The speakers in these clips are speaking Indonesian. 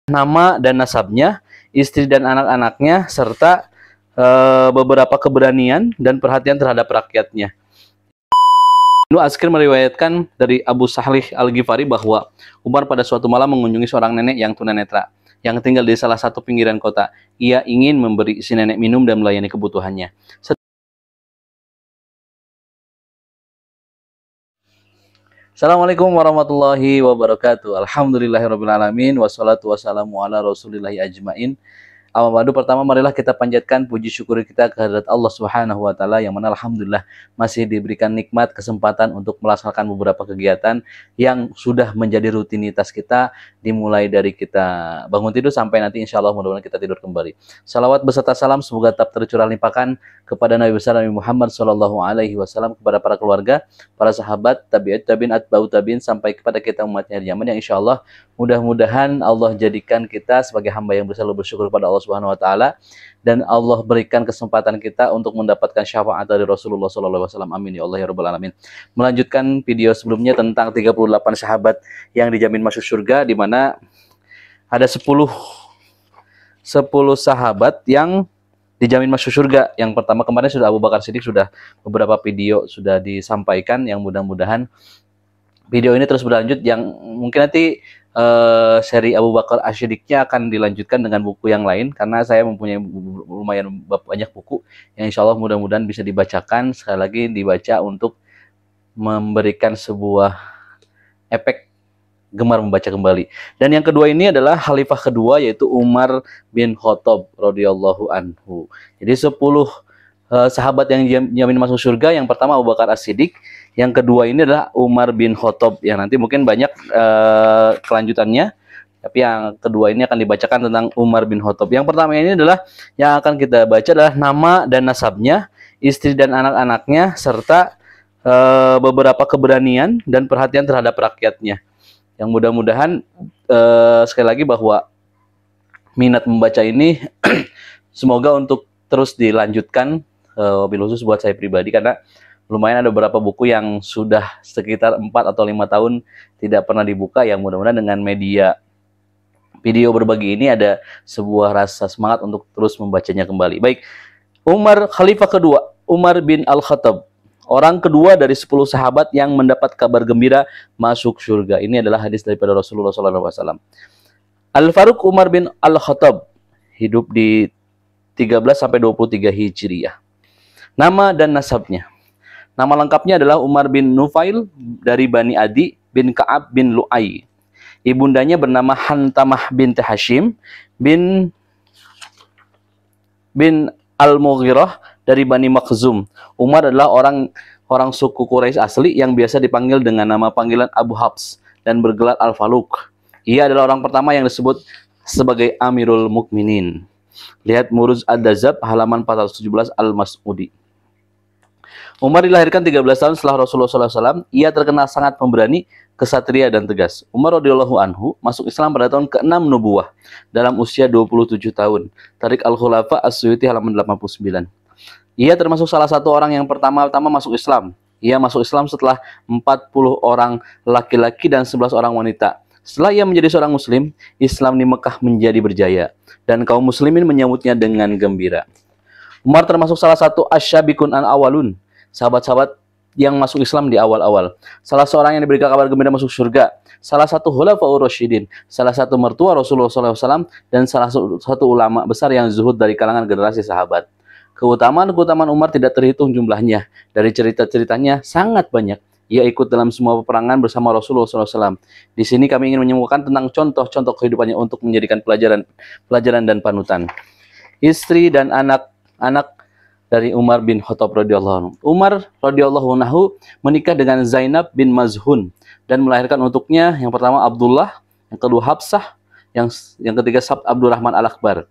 nama dan nasabnya, istri dan anak-anaknya, serta beberapa keberanian dan perhatian terhadap rakyatnya. Ibnu Askir meriwayatkan dari Abu Sahlih Al-Ghifari bahwa Umar pada suatu malam mengunjungi seorang nenek yang tunanetra yang tinggal di salah satu pinggiran kota. Ia ingin memberi si nenek minum dan melayani kebutuhannya. Assalamualaikum warahmatullahi wabarakatuh. Alhamdulillahirrabbilalamin. Wassalatu wassalamu ala rasulillahi ajmain. Awal pertama marilah kita panjatkan puji syukur kita kehadirat Allah Subhanahu wa taala yang mana alhamdulillah masih diberikan nikmat kesempatan untuk melaksanakan beberapa kegiatan yang sudah menjadi rutinitas kita dimulai dari kita bangun tidur sampai nanti insya Allah mudah-mudahan kita tidur kembali. Salawat beserta salam semoga tetap tercurah limpahkan kepada Nabi besar Nabi Muhammad sallallahu alaihi wasallam, kepada para keluarga, para sahabat, tabi'at tabi'in, atba'ut tabi'in sampai kepada kita umatnya di zaman yang insya Allah mudah-mudahan Allah jadikan kita sebagai hamba yang selalu bersyukur pada Allah Subhanahu wa taala dan Allah berikan kesempatan kita untuk mendapatkan syafaat dari Rasulullah sallallahu alaihi wasallam. Amin ya Allah ya rabbal alamin. Melanjutkan video sebelumnya tentang 38 sahabat yang dijamin masuk surga, di mana ada 10 sahabat yang dijamin masuk surga. Yang pertama kemarin sudah Abu Bakar Siddiq, sudah beberapa video sudah disampaikan, yang mudah-mudahan video ini terus berlanjut, yang mungkin nanti seri Abu Bakar As-Siddiqnya akan dilanjutkan dengan buku yang lain, karena saya mempunyai lumayan banyak buku yang insya Allah mudah-mudahan bisa dibacakan, sekali lagi dibaca untuk memberikan sebuah efek gemar membaca kembali. Dan yang kedua ini adalah khalifah kedua, yaitu Umar bin Khattab radhiyallahu anhu. Jadi 10 sahabat yang dijamin masuk surga. Yang pertama Abu Bakar As-Siddiq, yang kedua ini adalah Umar bin Khattab, yang nanti mungkin banyak kelanjutannya, tapi yang kedua ini akan dibacakan tentang Umar bin Khattab. Yang pertama ini adalah yang akan kita baca adalah nama dan nasabnya, istri dan anak-anaknya, serta beberapa keberanian dan perhatian terhadap rakyatnya. Yang mudah-mudahan sekali lagi bahwa minat membaca ini semoga untuk terus dilanjutkan, wabil khusus buat saya pribadi, karena lumayan ada beberapa buku yang sudah sekitar 4 atau 5 tahun tidak pernah dibuka, yang mudah-mudahan dengan media video berbagi ini ada sebuah rasa semangat untuk terus membacanya kembali. Baik, Umar, khalifah kedua, Umar bin Al-Khattab, orang kedua dari 10 sahabat yang mendapat kabar gembira masuk surga. Ini adalah hadis daripada Rasulullah SAW. Al-Faruq Umar bin Al-Khattab hidup di 13-23 Hijriah. Nama dan nasabnya. Nama lengkapnya adalah Umar bin Nufail dari Bani Adi bin Ka'ab bin Lu'ay. Ibundanya bernama Hantamah binti Hashim bin Al-Mughirah dari Bani Makhzum. Umar adalah orang suku Quraisy asli yang biasa dipanggil dengan nama panggilan Abu Habs dan bergelar Al-Faluq. Ia adalah orang pertama yang disebut sebagai Amirul Mukminin. Lihat Muruz Ad-Dazab halaman 417 Al-Mas'udi. Umar dilahirkan 13 tahun setelah Rasulullah SAW. Ia terkenal sangat pemberani, kesatria, dan tegas. Umar radhiyallahu anhu masuk Islam pada tahun ke-6 nubuwah dalam usia 27 tahun. Tarik Al-Khulafa As-Suyuti halaman 89. Ia termasuk salah satu orang yang pertama-tama masuk Islam. Ia masuk Islam setelah 40 orang laki-laki dan 11 orang wanita. Setelah ia menjadi seorang muslim, Islam di Mekah menjadi berjaya dan kaum muslimin menyambutnya dengan gembira. Umar termasuk salah satu asy-syabiqun al-awwalun, sahabat-sahabat yang masuk Islam di awal-awal. Salah seorang yang diberikan kabar gembira masuk surga. Salah satu khulafaur rasyidin, salah satu mertua Rasulullah SAW, dan salah satu ulama besar yang zuhud dari kalangan generasi sahabat. Keutamaan Umar tidak terhitung jumlahnya. Dari cerita-ceritanya sangat banyak. Ia ikut dalam semua peperangan bersama Rasulullah SAW. Di sini kami ingin menyembuhkan tentang contoh-contoh kehidupannya untuk menjadikan pelajaran dan panutan. Istri dan anak-anak dari Umar bin Khattab radhiyallahu anhu. Umar radhiyallahu anhu menikah dengan Zainab bin Mazhun dan melahirkan untuknya yang pertama Abdullah, yang kedua Hafsah, yang ketiga Sabd Abdurrahman Al-Akbar.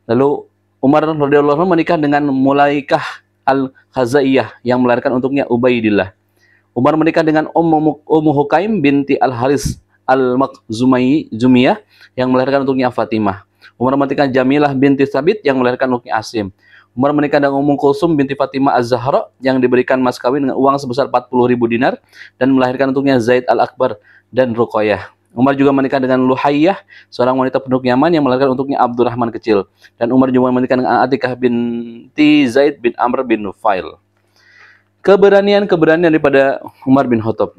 Lalu Umar radhiyallahu anhu menikah dengan Mulaikah Al-Khazaiyah yang melahirkan untuknya Ubaidillah. Umar menikah dengan Ummu Hukaim binti Al-Haris Al-Makhzumiyah yang melahirkan untuknya Fatimah. Umar menikah Jamilah binti Sabit yang melahirkan untuknya Asim. Umar menikah dengan Ummu Kulsum binti Fatimah Az-Zahra yang diberikan mas kawin dengan uang sebesar 40.000 dinar dan melahirkan untuknya Zaid Al-Akbar dan Ruqayyah. Umar juga menikah dengan Luhayyah, seorang wanita penduduk Yaman yang melahirkan untuknya Abdurrahman kecil. Dan Umar juga menikah dengan Atikah binti Zaid bin Amr bin Nufail. Keberanian daripada Umar bin Khattab.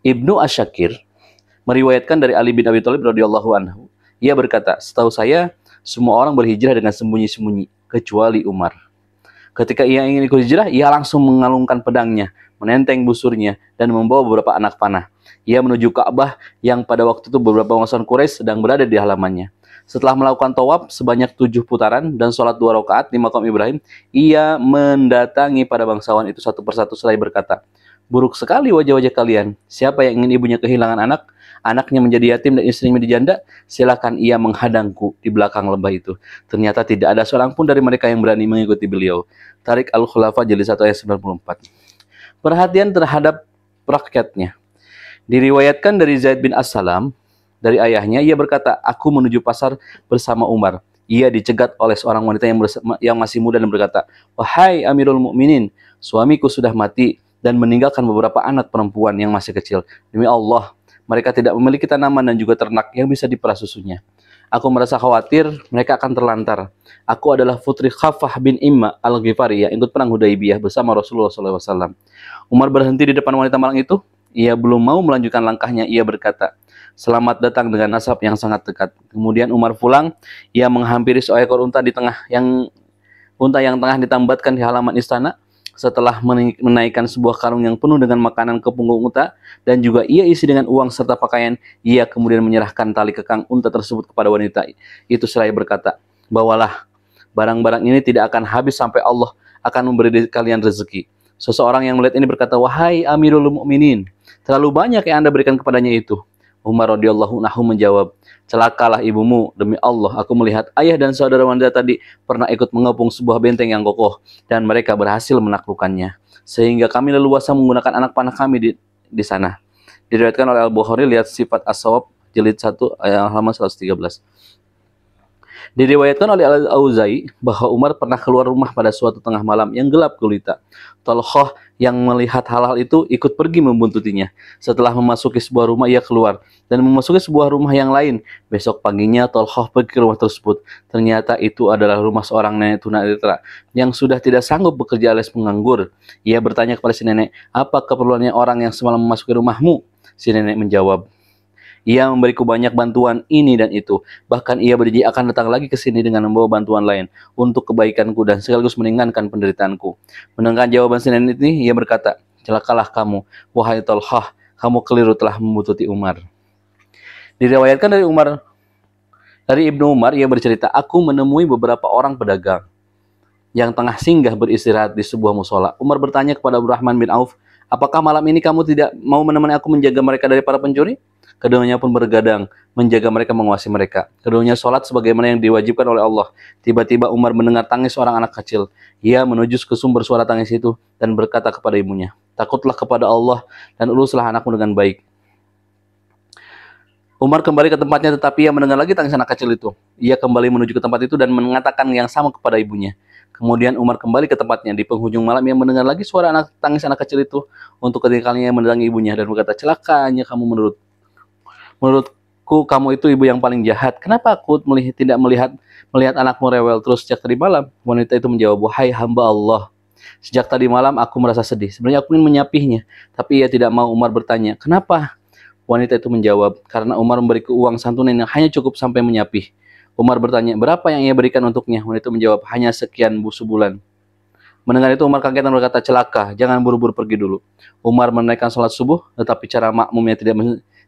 Ibnu Asyakir meriwayatkan dari Ali bin Abi Thalib radhiyallahu anhu. Ia berkata, setahu saya, semua orang berhijrah dengan sembunyi-sembunyi, kecuali Umar. Ketika ia ingin ikut hijrah, ia langsung mengalungkan pedangnya, menenteng busurnya, dan membawa beberapa anak panah. Ia menuju Ka'bah yang pada waktu itu beberapa bangsawan Quraisy sedang berada di halamannya. Setelah melakukan tawaf sebanyak 7 putaran dan sholat 2 rakaat di makam Ibrahim, ia mendatangi para bangsawan itu satu persatu seraya berkata, buruk sekali wajah-wajah kalian. Siapa yang ingin ibunya kehilangan anak, anaknya menjadi yatim dan istrinya dijanda, silakan ia menghadangku di belakang lembah itu. Ternyata tidak ada seorang pun dari mereka yang berani mengikuti beliau. Tarik Al-Khulafa jilid 1 ayat 94. Perhatian terhadap rakyatnya. Diriwayatkan dari Zaid bin As-Salam, dari ayahnya, ia berkata, aku menuju pasar bersama Umar. Ia dicegat oleh seorang wanita yang masih muda dan berkata, wahai Amirul Mukminin, suamiku sudah mati dan meninggalkan beberapa anak perempuan yang masih kecil. Demi Allah, mereka tidak memiliki tanaman dan juga ternak yang bisa diperah susunya. Aku merasa khawatir mereka akan terlantar. Aku adalah putri Khafah bin Imma al-Ghifari yang ikut perang Hudaybiyah bersama Rasulullah SAW. Umar berhenti di depan wanita malang itu. Ia belum mau melanjutkan langkahnya. Ia berkata, selamat datang dengan nasab yang sangat dekat. Kemudian Umar pulang. Ia menghampiri seekor unta yang tengah ditambatkan di halaman istana. Setelah menaikkan sebuah karung yang penuh dengan makanan ke punggung unta dan juga ia isi dengan uang serta pakaian, ia kemudian menyerahkan tali kekang unta tersebut kepada wanita itu seraya berkata, bawalah, barang-barang ini tidak akan habis sampai Allah akan memberi kalian rezeki. Seseorang yang melihat ini berkata, wahai Amirul Mukminin, terlalu banyak yang Anda berikan kepadanya itu. Umar radhiyallahu anhu menjawab, celakalah ibumu, demi Allah aku melihat ayah dan saudara wanita tadi pernah ikut mengepung sebuah benteng yang kokoh dan mereka berhasil menaklukkannya sehingga kami leluasa menggunakan anak panah kami di sana. Diriwayatkan oleh Al-Bukhari, lihat Sifat As-Shawab jilid 1 ayat halaman 113. Diriwayatkan oleh Al-Auza'i bahwa Umar pernah keluar rumah pada suatu tengah malam yang gelap gulita. Talhah yang melihat hal-hal itu ikut pergi membuntutinya. Setelah memasuki sebuah rumah, ia keluar dan memasuki sebuah rumah yang lain. Besok paginya Talhah pergi ke rumah tersebut. Ternyata itu adalah rumah seorang nenek tunanetra yang sudah tidak sanggup bekerja alias menganggur. Ia bertanya kepada si nenek, apa keperluannya orang yang semalam memasuki rumahmu? Si nenek menjawab, ia memberiku banyak bantuan ini dan itu. Bahkan ia berjanji akan datang lagi ke sini dengan membawa bantuan lain untuk kebaikanku dan sekaligus meringankan penderitaanku. Mendengar jawaban si nenek ini, ia berkata, celakalah kamu, wahai Talhah, kamu keliru telah membuntuti Umar. Diriwayatkan dari Ibnu Umar, ia bercerita, aku menemui beberapa orang pedagang yang tengah singgah beristirahat di sebuah musola. Umar bertanya kepada Abdurrahman bin Auf, apakah malam ini kamu tidak mau menemani aku menjaga mereka dari para pencuri? Keduanya pun bergadang, menjaga mereka, menguasai mereka. Keduanya sholat sebagaimana yang diwajibkan oleh Allah. Tiba-tiba Umar mendengar tangis seorang anak kecil. Ia menuju ke sumber suara tangis itu dan berkata kepada ibunya, takutlah kepada Allah dan uruslah anakmu dengan baik. Umar kembali ke tempatnya, tetapi ia mendengar lagi tangis anak kecil itu. Ia kembali menuju ke tempat itu dan mengatakan yang sama kepada ibunya. Kemudian Umar kembali ke tempatnya. Di penghujung malam ia mendengar lagi suara tangis anak kecil itu. Untuk ketiga kalinya mendatangi ibunya dan berkata, celakanya kamu menurutku kamu itu ibu yang paling jahat. Kenapa aku tidak melihat anakmu rewel terus sejak tadi malam? Wanita itu menjawab, wahai hamba Allah, sejak tadi malam aku merasa sedih. Sebenarnya aku ingin menyapihnya, tapi ia tidak mau. Umar bertanya, kenapa? Wanita itu menjawab, karena Umar memberiku uang santunan yang hanya cukup sampai menyapih. Umar bertanya, berapa yang ia berikan untuknya? Wanita itu menjawab, hanya sekian sebulan. Mendengar itu Umar kaget dan berkata, celaka, jangan buru-buru pergi dulu. Umar menaikkan sholat subuh, tetapi cara makmumnya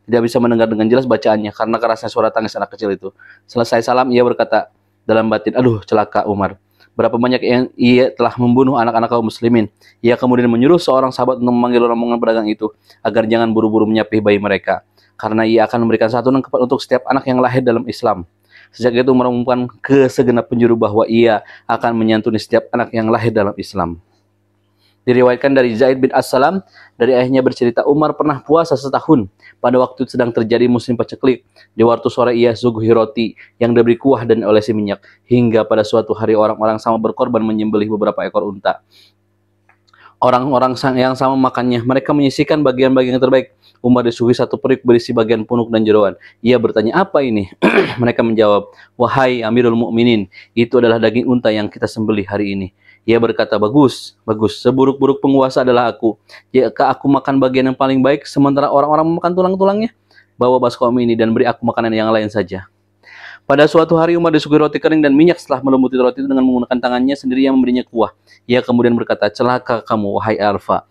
tidak bisa mendengar dengan jelas bacaannya karena kerasnya suara tangis anak kecil itu. Selesai salam, ia berkata dalam batin, aduh celaka Umar. Berapa banyak yang ia telah membunuh anak-anak kaum muslimin. Ia kemudian menyuruh seorang sahabat untuk memanggil rombongan pedagang itu agar jangan buru-buru menyapih bayi mereka. Karena ia akan memberikan santunan untuk setiap anak yang lahir dalam Islam. Sejak itu Umar mengumumkan ke segenap penjuru bahwa ia akan menyantuni setiap anak yang lahir dalam Islam. Diriwayatkan dari Zaid bin As-Salam, dari ayahnya bercerita, Umar pernah puasa setahun pada waktu sedang terjadi musim paceklik. Di waktu sore ia suguhi roti yang diberi kuah dan olesi minyak. Hingga pada suatu hari orang-orang sama berkorban menyembelih beberapa ekor unta. orang-orang yang sama makannya. Mereka menyisihkan bagian-bagian yang terbaik. Umar disuguhi satu periuk berisi bagian punuk dan jeroan. Ia bertanya, apa ini? Mereka menjawab, wahai Amirul Mukminin, itu adalah daging unta yang kita sembelih hari ini. Ia berkata, bagus, bagus. Seburuk-buruk penguasa adalah aku. Jika aku makan bagian yang paling baik, sementara orang-orang memakan tulang-tulangnya, bawa baskom ini dan beri aku makanan yang lain saja. Pada suatu hari Umar disuguhi roti kering dan minyak. Setelah melumputi roti itu dengan menggunakan tangannya sendiri yang memberinya kuah. Ia kemudian berkata, celaka kamu, wahai Arfa.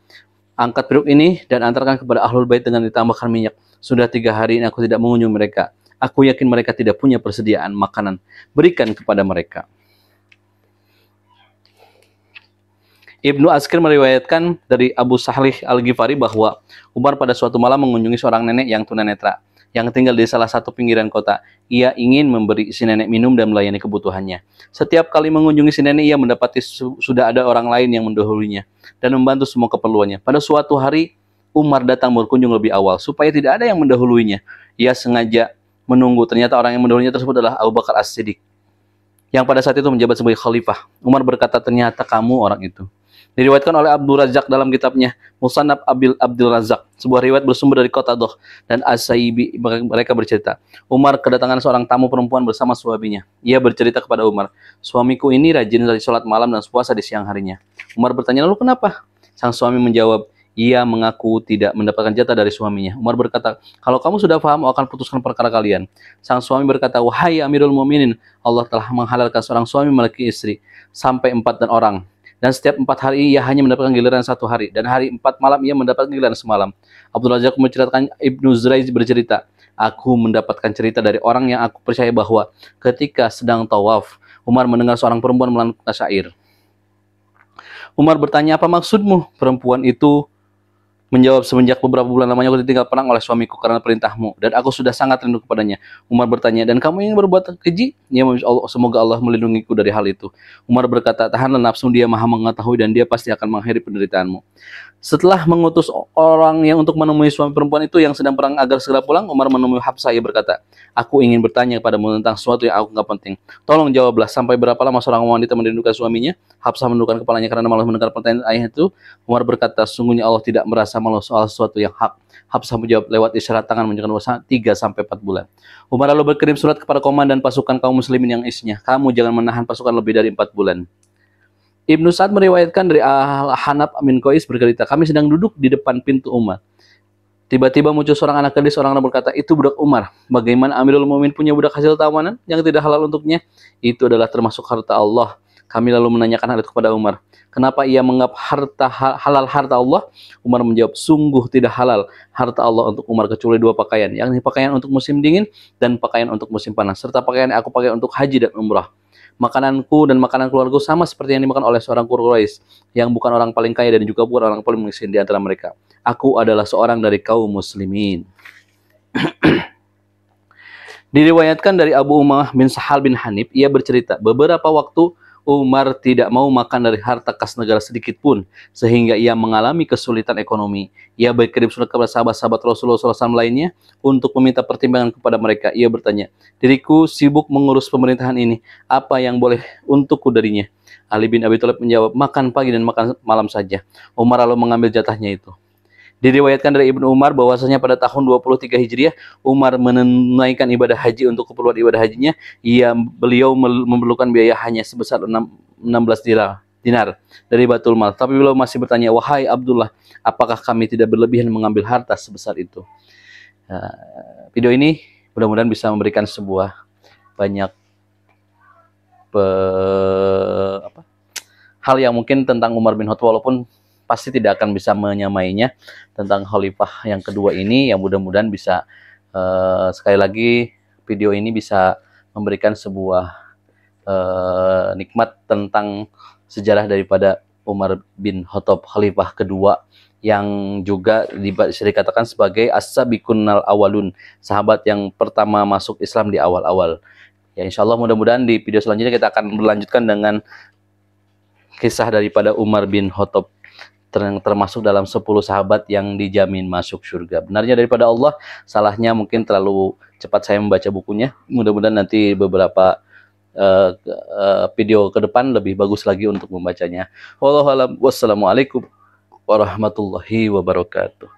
Angkat periuk ini dan antarkan kepada Ahlul Bait dengan ditambahkan minyak. Sudah 3 hari ini aku tidak mengunjungi mereka. Aku yakin mereka tidak punya persediaan makanan. Berikan kepada mereka. Ibnu Askir meriwayatkan dari Abu Sahlih Al-Ghifari bahwa Umar pada suatu malam mengunjungi seorang nenek yang tunanetra yang tinggal di salah satu pinggiran kota. Ia ingin memberi si nenek minum dan melayani kebutuhannya. Setiap kali mengunjungi si nenek, ia mendapati sudah ada orang lain yang mendahulunya dan membantu semua keperluannya. Pada suatu hari, Umar datang berkunjung lebih awal supaya tidak ada yang mendahuluinya. Ia sengaja menunggu. Ternyata orang yang mendahulunya tersebut adalah Abu Bakar As-Siddiq, yang pada saat itu menjabat sebagai khalifah. Umar berkata, ternyata kamu orang itu. Diriwayatkan oleh Abdul Razak dalam kitabnya Musannaf Abdul Razak. Sebuah riwayat bersumber dari Qatadah dan As-Saibi. Mereka bercerita, Umar kedatangan seorang tamu perempuan bersama suaminya. Ia bercerita kepada Umar, suamiku ini rajin dari sholat malam dan puasa di siang harinya. Umar bertanya, lalu kenapa? Sang suami menjawab, ia mengaku tidak mendapatkan jatah dari suaminya. Umar berkata, kalau kamu sudah paham, akan putuskan perkara kalian. Sang suami berkata, wahai Amirul Mukminin, Allah telah menghalalkan seorang suami memiliki istri sampai 4 dan orang. Dan setiap 4 hari ia hanya mendapatkan giliran 1 hari. Dan hari 4 malam ia mendapatkan giliran semalam. Abdul Razak menceritakan, Ibnu Zuraiz bercerita, aku mendapatkan cerita dari orang yang aku percaya bahwa ketika sedang tawaf, Umar mendengar seorang perempuan melantunkan syair. Umar bertanya, apa maksudmu? Perempuan itu menjawab, semenjak beberapa bulan lamanya aku ditinggal perang oleh suamiku karena perintahmu, dan aku sudah sangat rindu kepadanya. Umar bertanya, dan kamu ingin berbuat keji? Ya, semoga Allah melindungiku dari hal itu. Umar berkata, tahanlah nafsu, dia maha mengetahui dan dia pasti akan mengakhiri penderitaanmu. Setelah mengutus orang yang untuk menemui suami perempuan itu yang sedang perang agar segera pulang, Umar menemui Hafsah. Ia berkata, aku ingin bertanya kepadamu tentang sesuatu yang aku nggak penting. Tolong jawablah, sampai berapa lama seorang wanita merindukan suaminya? Hafsah menundukkan kepalanya karena malu mendengar pertanyaan ayah itu. Umar berkata, sungguhnya Allah tidak merasa malu soal sesuatu yang hak. Hafsah menjawab lewat isyarat tangan menunjukkan puasa 3-4 bulan. Umar lalu berkirim surat kepada komandan pasukan kaum muslimin yang isinya, kamu jangan menahan pasukan lebih dari 4 bulan. Ibnu Sa'ad meriwayatkan dari Hanaf bin Qais bercerita, kami sedang duduk di depan pintu Umar. Tiba-tiba muncul seorang anak gadis, seorang anak berkata, itu budak Umar. Bagaimana Amirul Mukminin punya budak hasil tawanan yang tidak halal untuknya? Itu adalah termasuk harta Allah. Kami lalu menanyakan hal itu kepada Umar. Kenapa ia menganggap halal harta Allah? Umar menjawab, sungguh tidak halal harta Allah untuk Umar kecuali 2 pakaian, yakni pakaian untuk musim dingin dan pakaian untuk musim panas, serta pakaian yang aku pakai untuk haji dan umrah. Makananku dan makanan keluarga sama seperti yang dimakan oleh seorang Quraisy yang bukan orang paling kaya dan juga bukan orang paling miskin di antara mereka. Aku adalah seorang dari kaum muslimin. Diriwayatkan dari Abu Umamah bin Sahal bin Hanif, ia bercerita, beberapa waktu Umar tidak mau makan dari harta kas negara sedikit pun, sehingga ia mengalami kesulitan ekonomi. Ia berkirim surat kepada sahabat-sahabat Rasulullah SAW lainnya untuk meminta pertimbangan kepada mereka. Ia bertanya, diriku sibuk mengurus pemerintahan ini, apa yang boleh untukku darinya? Ali bin Abi Thalib menjawab, makan pagi dan makan malam saja. Umar lalu mengambil jatahnya itu. Diriwayatkan dari Ibnu Umar bahwasanya pada tahun 23 Hijriah, Umar menunaikan ibadah haji untuk keperluan ibadah hajinya. Beliau memerlukan biaya hanya sebesar 16 dinar dari Baitul Mal. Tapi beliau masih bertanya, wahai Abdullah, apakah kami tidak berlebihan mengambil harta sebesar itu? Video ini mudah-mudahan bisa memberikan sebuah banyak hal yang mungkin tentang Umar bin Khattab, walaupun pasti tidak akan bisa menyamainya tentang khalifah yang kedua ini. Yang mudah-mudahan bisa sekali lagi video ini bisa memberikan sebuah nikmat tentang sejarah daripada Umar bin Khattab, khalifah kedua, yang juga bisa dikatakan sebagai as-sabiqunal awalun, sahabat yang pertama masuk Islam di awal-awal. Ya, insya Allah mudah-mudahan di video selanjutnya kita akan melanjutkan dengan kisah daripada Umar bin Khattab, termasuk dalam 10 sahabat yang dijamin masuk surga. Benarnya daripada Allah, salahnya mungkin terlalu cepat saya membaca bukunya. Mudah-mudahan nanti beberapa video ke depan lebih bagus lagi untuk membacanya. Wallahu a'lam. Wassalamualaikum warahmatullahi wabarakatuh.